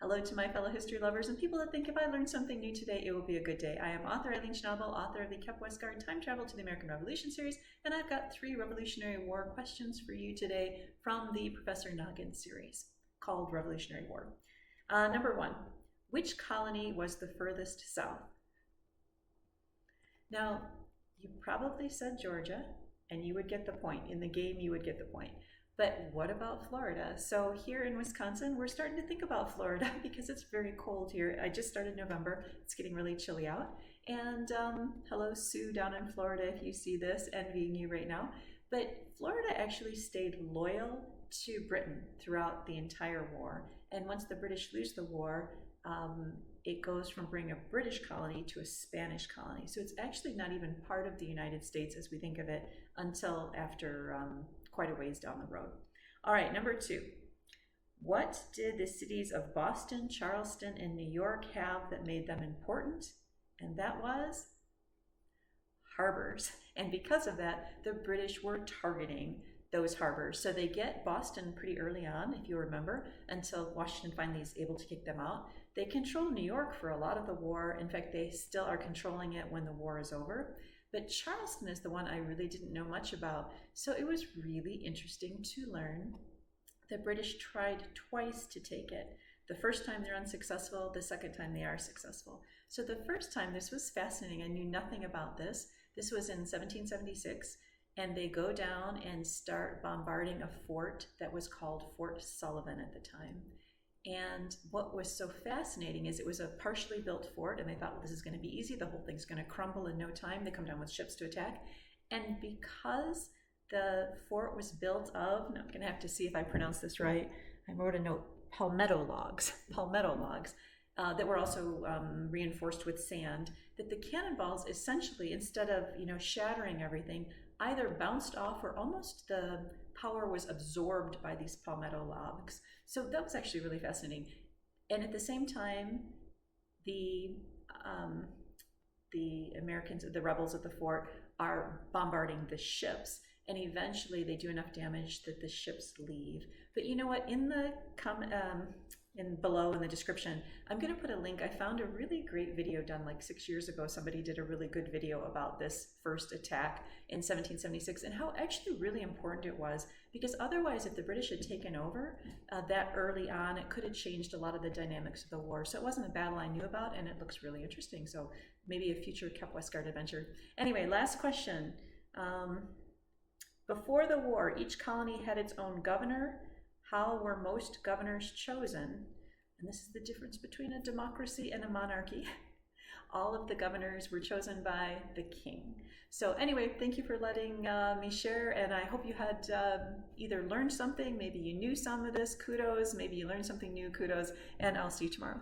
Hello to my fellow history lovers and people that think if I learned something new today, it will be a good day. I am author Eileen Schnabel, author of the Kep Westgard Time Travel to the American Revolution series, and I've got 3 Revolutionary War questions for you today from the Professor Noggin series called Revolutionary War. Number 1, which colony was the furthest south? Now, you probably said Georgia, and you would get the point. In the game, you would get the point. But what about Florida? So here in Wisconsin, we're starting to think about Florida because it's very cold here. I just started November. It's getting really chilly out. And hello, Sue down in Florida, if you see this, envying you right now. But Florida actually stayed loyal to Britain throughout the entire war. And once the British lose the war, it goes from being a British colony to a Spanish colony. So it's actually not even part of the United States as we think of it until after quite a ways down the road. All right, number 2. What did the cities of Boston, Charleston, and New York have that made them important? And that was harbors. And because of that, the British were targeting those harbors. So they get Boston pretty early on, if you remember, until Washington finally is able to kick them out. They control New York for a lot of the war. In fact, they still are controlling it when the war is over. But Charleston is the one I really didn't know much about. So it was really interesting to learn. The British tried twice to take it. The first time they're unsuccessful, the second time they are successful. So the first time, this was fascinating. I knew nothing about this. This was in 1776. And they go down and start bombarding a fort that was called Fort Sullivan at the time. And what was so fascinating is it was a partially built fort, and they thought, well, this is going to be easy. The whole thing's going to crumble in no time. They come down with ships to attack. And because the fort was built of, now I'm going to have to see if I pronounce this right. I wrote a note, palmetto logs that were also reinforced with sand, that the cannonballs essentially, instead of shattering everything, either bounced off or almost the power was absorbed by these palmetto logs. So that was actually really fascinating. And at the same time, the Americans, the rebels at the fort, are bombarding the ships. And eventually they do enough damage that the ships leave. But you know what? In the below in the description, I'm going to put a link. I found a really great video done like 6 years ago. Somebody did a really good video about this first attack in 1776 and how actually really important it was, because otherwise if the British had taken over that early on, it could have changed a lot of the dynamics of the war. So it wasn't a battle I knew about, and it looks really interesting. So maybe a future Kep Westgard adventure. Anyway, last question. Before the war, each colony had its own governor. How were most governors chosen? And this is the difference between a democracy and a monarchy. All of the governors were chosen by the king. So anyway, thank you for letting me share, and I hope you had either learned something, maybe you knew some of this, kudos, maybe you learned something new, kudos, and I'll see you tomorrow.